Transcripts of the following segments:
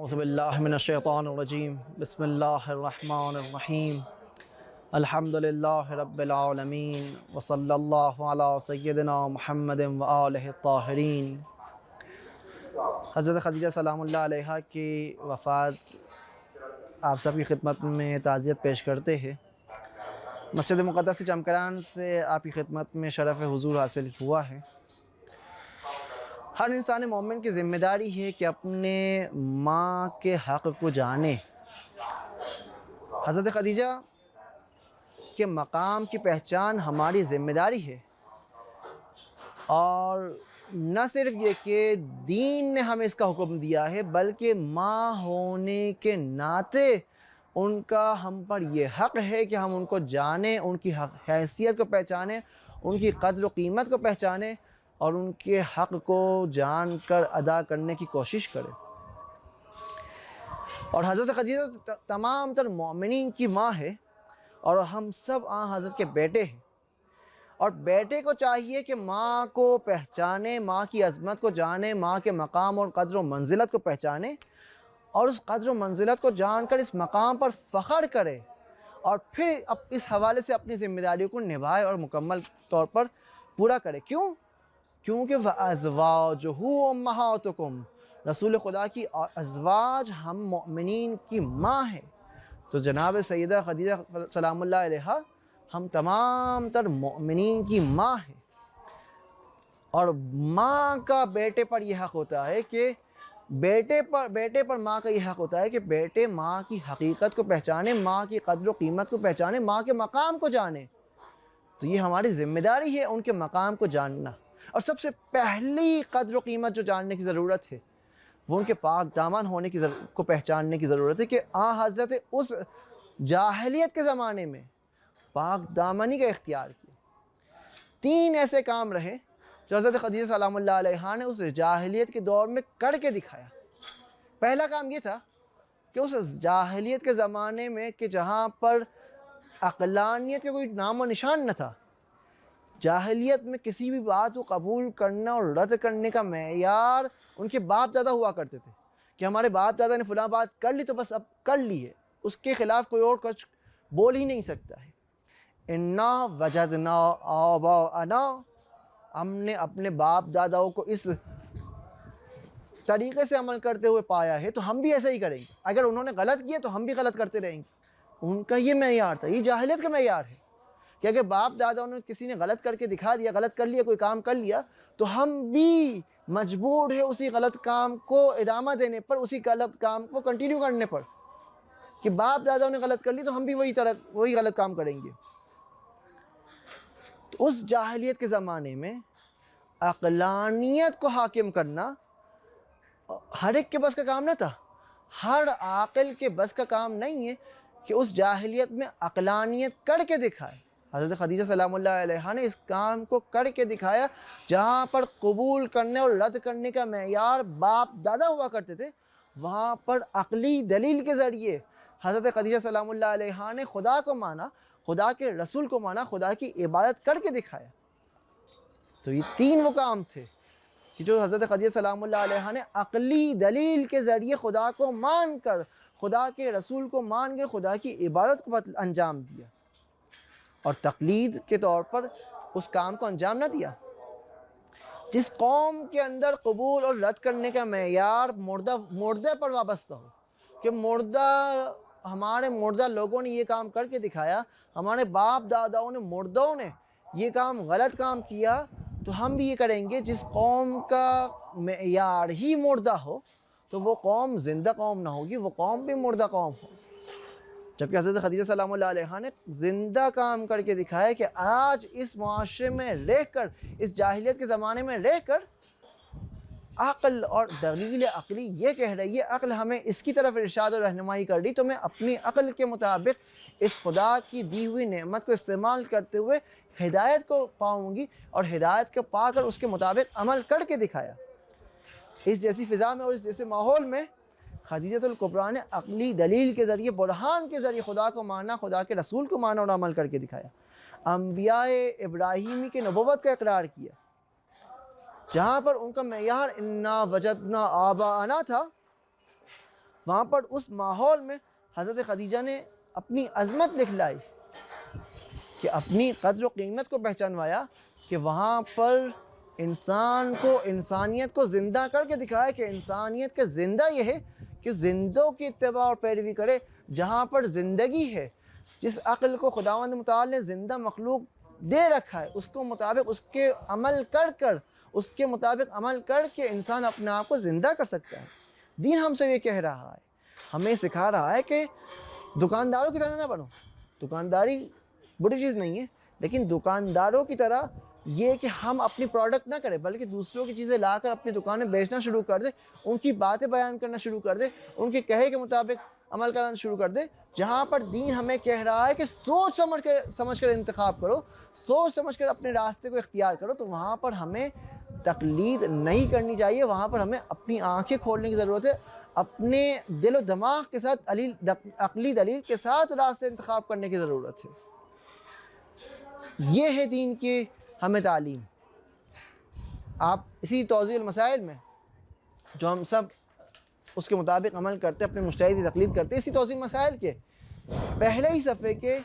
اعوذ باللہ من الشیطان الرجیم بسم اللہ الرحمن الرحیم الحمد للہ رب العالمین وصلی اللہ علی سیدنا محمد وآلہ الطاہرین۔ حضرت خدیجہ سلام اللہ علیہا کی وفات آپ سب کی خدمت میں تعزیت پیش کرتے ہیں۔ مسجد مقدس چمکران سے آپ کی خدمت میں شرف حضور حاصل ہوا ہے۔ ہر انسان مومن کی ذمہ داری ہے کہ اپنے ماں کے حق کو جانے۔ حضرت خدیجہ کے مقام کی پہچان ہماری ذمہ داری ہے، اور نہ صرف یہ کہ دین نے ہمیں اس کا حکم دیا ہے، بلکہ ماں ہونے کے ناطے ان کا ہم پر یہ حق ہے کہ ہم ان کو جانیں، ان کی حیثیت کو پہچانیں، ان کی قدر و قیمت کو پہچانیں اور ان کے حق کو جان کر ادا کرنے کی کوشش کریں۔ اور حضرت خدیجہ تمام تر مومنین کی ماں ہے، اور ہم سب حضرت کے بیٹے ہیں، اور بیٹے کو چاہیے کہ ماں کو پہچانے، ماں کی عظمت کو جانے، ماں کے مقام اور قدر و منزلت کو پہچانے، اور اس قدر و منزلت کو جان کر اس مقام پر فخر کرے، اور پھر اس حوالے سے اپنی ذمہ داریوں کو نبھائے اور مکمل طور پر پورا کرے۔ کیونکہ وَأَزْوَاجُهُ أُمَّهَاتُكُمْ، رسول خدا کی ازواج ہم مؤمنین کی ماں ہیں۔ تو جناب سیدہ خدیجہ سلام اللہ علیہا ہم تمام تر مؤمنین کی ماں ہیں، اور ماں کا بیٹے پر یہ حق ہوتا ہے کہ بیٹے پر ماں کا یہ حق ہوتا ہے کہ بیٹے ماں کی حقیقت کو پہچانے، ماں کی قدر و قیمت کو پہچانے، ماں کے مقام کو جانے۔ تو یہ ہماری ذمہ داری ہے ان کے مقام کو جاننا، اور سب سے پہلی قدر و قیمت جو جاننے کی ضرورت ہے وہ ان کے پاک دامن ہونے کو پہچاننے کی ضرورت ہے، کہ حضرت اس جاہلیت کے زمانے میں پاک دامنی کا اختیار کیا۔ 3 ایسے کام رہے جو حضرت خدیجہ سلام اللہ علیہا نے اس جاہلیت کے دور میں کر کے دکھایا۔ پہلا کام یہ تھا کہ اس جاہلیت کے زمانے میں کہ جہاں پر عقلانیت کا کوئی نام و نشان نہ تھا، جاہلیت میں کسی بھی بات کو قبول کرنا اور رد کرنے کا معیار ان کے باپ دادا ہوا کرتے تھے، کہ ہمارے باپ دادا نے فلاں بات کر لی تو بس اب کر لی ہے، اس کے خلاف کوئی اور کچھ بول ہی نہیں سکتا ہے۔ اِنَّا وَجَدْنَا آبَاءَنَا، ہم نے اپنے باپ داداؤں کو اس طریقے سے عمل کرتے ہوئے پایا ہے تو ہم بھی ایسا ہی کریں گے، اگر انہوں نے غلط کیا تو ہم بھی غلط کرتے رہیں گے۔ ان کا یہ معیار تھا، یہ جاہلیت کا معیار ہے، کہ اگر باپ داداؤں نے کسی نے غلط کر کے دکھا دیا، غلط کر لیا، کوئی کام کر لیا، تو ہم بھی مجبور ہے اسی غلط کام کو ادامہ دینے پر، اسی غلط کام کو کنٹینیو کرنے پر، کہ باپ داداؤں نے غلط کر لی تو ہم بھی وہی غلط کام کریں گے۔ تو اس جاہلیت کے زمانے میں عقلانیت کو حاکم کرنا ہر ایک کے بس کا کام نہ تھا، ہر عاقل کے بس کا کام نہیں ہے کہ اس جاہلیت میں عقلانیت کر کے دکھائے۔ حضرت خدیجہ سلام اللہ علیہا نے اس کام کو کر کے دکھایا، جہاں پر قبول کرنے اور رد کرنے کا معیار باپ دادا ہوا کرتے تھے، وہاں پر عقلی دلیل کے ذریعے حضرت خدیجہ سلام اللہ علیہا نے خدا کو مانا، خدا کے رسول کو مانا، خدا کی عبادت کر کے دکھایا۔ تو یہ 3 وہ کام تھے کہ جو حضرت خدیجہ سلام اللہ علیہا نے عقلی دلیل کے ذریعے خدا کو مان کر، خدا کے رسول کو مان کر خدا کی عبادت کو انجام دیا، اور تقلید کے طور پر اس کام کو انجام نہ دیا۔ جس قوم کے اندر قبول اور رد کرنے کا معیار مردے پر وابستہ ہو، کہ ہمارے مردہ لوگوں نے یہ کام کر کے دکھایا، ہمارے باپ داداؤں نے، مردوں نے یہ کام غلط کام کیا، تو ہم بھی یہ کریں گے۔ جس قوم کا معیار ہی مردہ ہو تو وہ قوم زندہ قوم نہ ہوگی، وہ قوم بھی مردہ قوم ہو۔ جبکہ حضرت خدیجہ سلام اللہ علیہا نے زندہ کام کر کے دکھایا کہ آج اس معاشرے میں رہ کر، اس جاہلیت کے زمانے میں رہ کر، عقل اور دلیل عقلی یہ کہہ رہی ہے، عقل ہمیں اس کی طرف ارشاد و رہنمائی کر رہی، تو میں اپنی عقل کے مطابق اس خدا کی دی ہوئی نعمت کو استعمال کرتے ہوئے ہدایت کو پاؤں گی، اور ہدایت کو پا کر اس کے مطابق عمل کر کے دکھایا۔ اس جیسی فضا میں اور اس جیسے ماحول میں خدیجہ الکبریٰ نے عقلی دلیل کے ذریعے، برہان کے ذریعے خدا کو مانا، خدا کے رسول کو مانا اور عمل کر کے دکھایا۔ انبیاء ابراہیمی کی نبوت کا اقرار کیا، جہاں پر ان کا معیار اِنَّا وَجَدْنَا آبَاءَنَا تھا، وہاں پر اس ماحول میں حضرت خدیجہ نے اپنی عظمت دکھلائی کہ اپنی قدر و قیمت کو پہچانوایا کہ وہاں پر انسان کو انسانیت کو زندہ کر کے دکھایا کہ انسانیت کا زندہ یہ ہے کہ زندوں کی اتباع اور پیروی کرے. جہاں پر زندگی ہے، جس عقل کو خداوند متعال نے زندہ مخلوق دے رکھا ہے، اس کو مطابق اس کے عمل کر اس کے مطابق عمل کر کے انسان اپنے آپ کو زندہ کر سکتا ہے. دین ہم سے یہ کہہ رہا ہے، ہمیں سکھا رہا ہے کہ دکانداروں کی طرح نہ بنو. دکانداری بری چیز نہیں ہے، لیکن دکانداروں کی طرح یہ کہ ہم اپنی پروڈکٹ نہ کریں بلکہ دوسروں کی چیزیں لا کر اپنی دکان میں بیچنا شروع کر دیں، ان کی باتیں بیان کرنا شروع کر دیں، ان کے کہے کے مطابق عمل کرنا شروع کر دیں. جہاں پر دین ہمیں کہہ رہا ہے کہ سوچ سمجھ کر انتخاب کرو، سوچ سمجھ کر اپنے راستے کو اختیار کرو، تو وہاں پر ہمیں تقلید نہیں کرنی چاہیے. وہاں پر ہمیں اپنی آنکھیں کھولنے کی ضرورت ہے، اپنے دل و دماغ کے ساتھ عقلی دلیل کے ساتھ راستے انتخاب کرنے کی ضرورت ہے. یہ ہے دین کی ہمیں تعلیم. آپ اسی توضیح المسائل میں جو ہم سب اس کے مطابق عمل کرتے، اپنے مجتہد کی تقلید کرتے، اسی توضیح مسائل کے پہلے ہی صفحے کے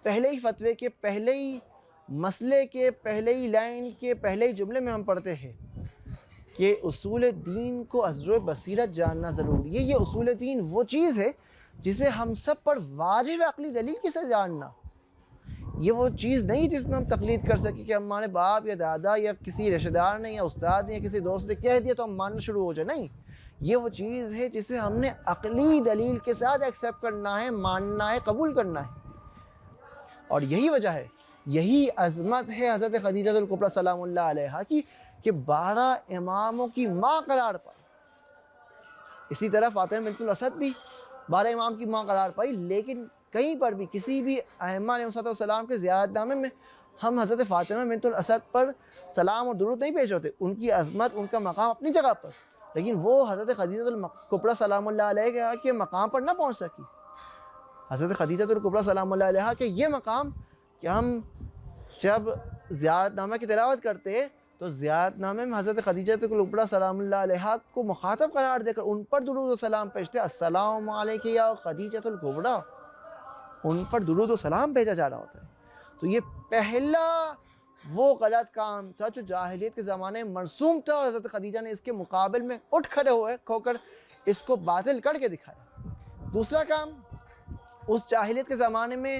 پہلے ہی فتوے کے پہلے ہی مسئلے کے پہلے ہی لائن کے پہلے ہی جملے میں ہم پڑھتے ہیں کہ اصول دین کو ازر بصیرت جاننا ضروری ہے. یہ اصول دین وہ چیز ہے جسے ہم سب پر واجب عقلی دلیل کسے جاننا. یہ وہ چیز نہیں جس میں ہم تقلید کر سکیں کہ ہمارے باپ یا دادا یا کسی رشتہ دار نے یا استاد نے یا کسی دوست نے کہہ دیا تو ہم ماننا شروع ہو جائے. نہیں، یہ وہ چیز ہے جسے ہم نے عقلی دلیل کے ساتھ ایکسیپٹ کرنا ہے، ماننا ہے، قبول کرنا ہے. اور یہی وجہ ہے، یہی عظمت ہے حضرت خدیجہ الکبریٰ سلام اللہ علیہا کی کہ 12 اماموں کی ماں قرار پائی. اسی طرح فاطمہ بنت الاسد بھی 12 امام کی ماں قرار پائی. لیکن کہیں پر بھی کسی بھی ائمہ علیہ السلام کے زیارت نامے میں ہم حضرت فاطمہ بنت الاسد پر سلام اور درود نہیں پیش ہوتے. ان کی عظمت، ان کا مقام اپنی جگہ پر، لیکن وہ حضرت خدیجہ الکبریٰ سلام اللہ علیہ کے مقام پر نہ پہنچ سکی. حضرت خدیجہ الکبریٰ سلام اللہ علیہ کے یہ مقام کہ ہم جب زیارت نامہ کی تلاوت کرتے ہیں تو زیارت نامے میں حضرت خدیجہ الکبریٰ سلام اللہ علیہ کو مخاطب قرار دے کر ان پر درود و سلام بھیجتے. السلام علیکم یا خدیجہ الکبریٰ، ان پر درود و سلام بھیجا جا رہا ہوتا ہے. تو یہ پہلا وہ غلط کام تھا جو جاہلیت کے زمانے میں مرسوم تھا، اور حضرت خدیجہ نے اس کے مقابل میں اٹھ کھڑے ہو کر اس کو باطل کر کے دکھایا. دوسرا کام، اس جاہلیت کے زمانے میں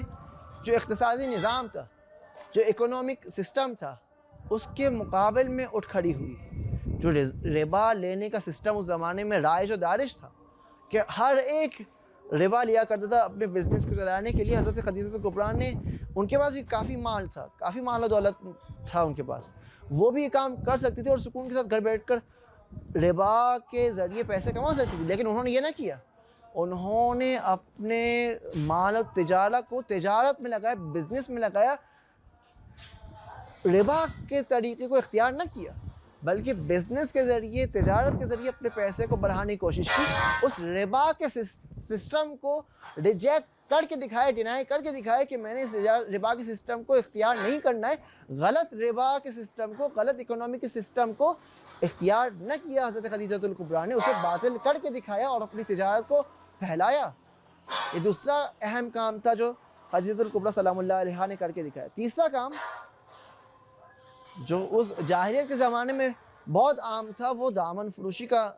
جو اقتصادی نظام تھا، جو اکنامک سسٹم تھا، اس کے مقابل میں اٹھ کھڑی ہوئی. جو ربا لینے کا سسٹم اس زمانے میں رائج و دارش تھا کہ ہر ایک ربا لیا کرتا تھا اپنے بزنس کو چلانے کے لیے. حضرت خدیجہ الکبریٰ نے، ان کے پاس بھی کافی مال تھا، کافی مال و دولت تھا ان کے پاس، وہ بھی یہ کام کر سکتی تھی اور سکون کے ساتھ گھر بیٹھ کر ربا کے ذریعے پیسے کما سکتی تھی. لیکن انہوں نے یہ نہ کیا. انہوں نے اپنے مال و تجارت کو تجارت میں لگایا، بزنس میں لگایا. ربا کے طریقے کو اختیار نہ کیا بلکہ بزنس کے ذریعے، تجارت کے ذریعے اپنے پیسے کو بڑھانے کی کوشش کی. اس ربا کے سسٹم کو ریجیکٹ کر کے دکھائے، ڈینائی کر کے دکھائے کہ میں نے اس ربا کے سسٹم کو اختیار نہیں کرنا ہے. غلط ربا کے سسٹم کو، غلط اکنامی کے سسٹم کو اختیار نہ کیا. حضرت خدیجہ الکبریٰ نے اسے باطل کر کے دکھایا اور اپنی تجارت کو پھیلایا. یہ دوسرا اہم کام تھا جو خدیجہ الکبریٰ سلام اللہ علیہا نے کر کے دکھایا. تیسرا کام جو اس جاہلیت کے زمانے میں بہت عام تھا، وہ دامن فروشی کا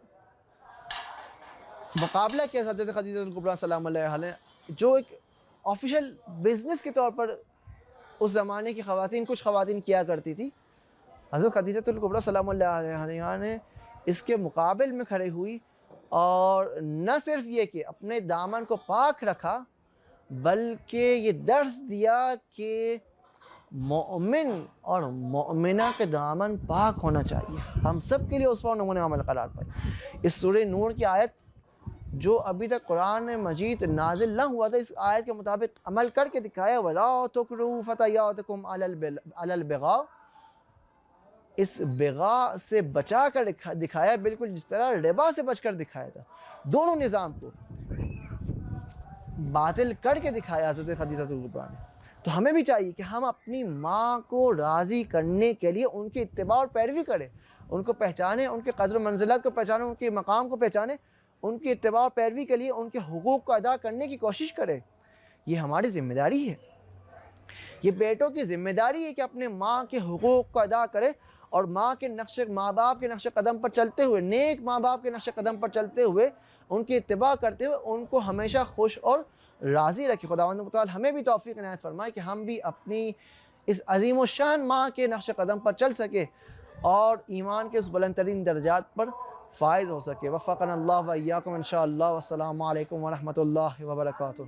مقابلہ کیا حضرت خدیجہ الکبریٰ سلام اللہ علیہا نے، جو ایک آفیشیل بزنس کے طور پر اس زمانے کی خواتین، کچھ خواتین کیا کرتی تھی. حضرت خدیجہ الکبریٰ سلام اللہ علیہا نے اس کے مقابل میں کھڑے ہوئی اور نہ صرف یہ کہ اپنے دامن کو پاک رکھا بلکہ یہ درس دیا کہ مومن اور مومنہ کے دامن پاک ہونا چاہیے. ہم سب کے لیے اسوہ و نمونہ عمل قرار پائی. اس سورہ نور کی آیت جو ابھی تک قرآن مجید نازل نہ ہوا تھا، اس آیت کے مطابق عمل کر کے دکھایا. وَلَا تُكْرِهُ فَتَيَاتِكُمْ عَلَى الْبِغَاءِ، اس بغاء سے بچا کر دکھایا، بالکل جس طرح ربا سے بچ کر دکھایا تھا. دونوں نظام کو باطل کر کے دکھایا حضرت خدیجہ الکبریٰ نے. تو ہمیں بھی چاہیے کہ ہم اپنی ماں کو راضی کرنے کے لیے ان کی اتباع اور پیروی کریں، ان کو پہچانیں، ان کے قدر و منزلت کو پہچانیں، ان کے مقام کو پہچانیں ان کی اتباع و پیروی کے لیے ان کے حقوق کو ادا کرنے کی کوشش کرے. یہ ہماری ذمہ داری ہے. یہ بیٹوں کی ذمہ داری ہے کہ اپنے ماں کے حقوق کو ادا کرے اور ماں باپ کے نقش قدم پر چلتے ہوئے، نیک ماں باپ کے نقش قدم پر چلتے ہوئے، ان کی اتباع کرتے ہوئے ان کو ہمیشہ خوش اور راضی رکھے. خداوند متعال ہمیں بھی توفیق عنایت فرمائے کہ ہم بھی اپنی اس عظیم الشان ماں کے نقش قدم پر چل سکے اور ایمان کے اس بلند ترین درجات پر فائز ہو سکے. وفقنا اللہ و ایاکم انشاءاللہ. والسلام علیکم ورحمۃ اللہ وبرکاتہ.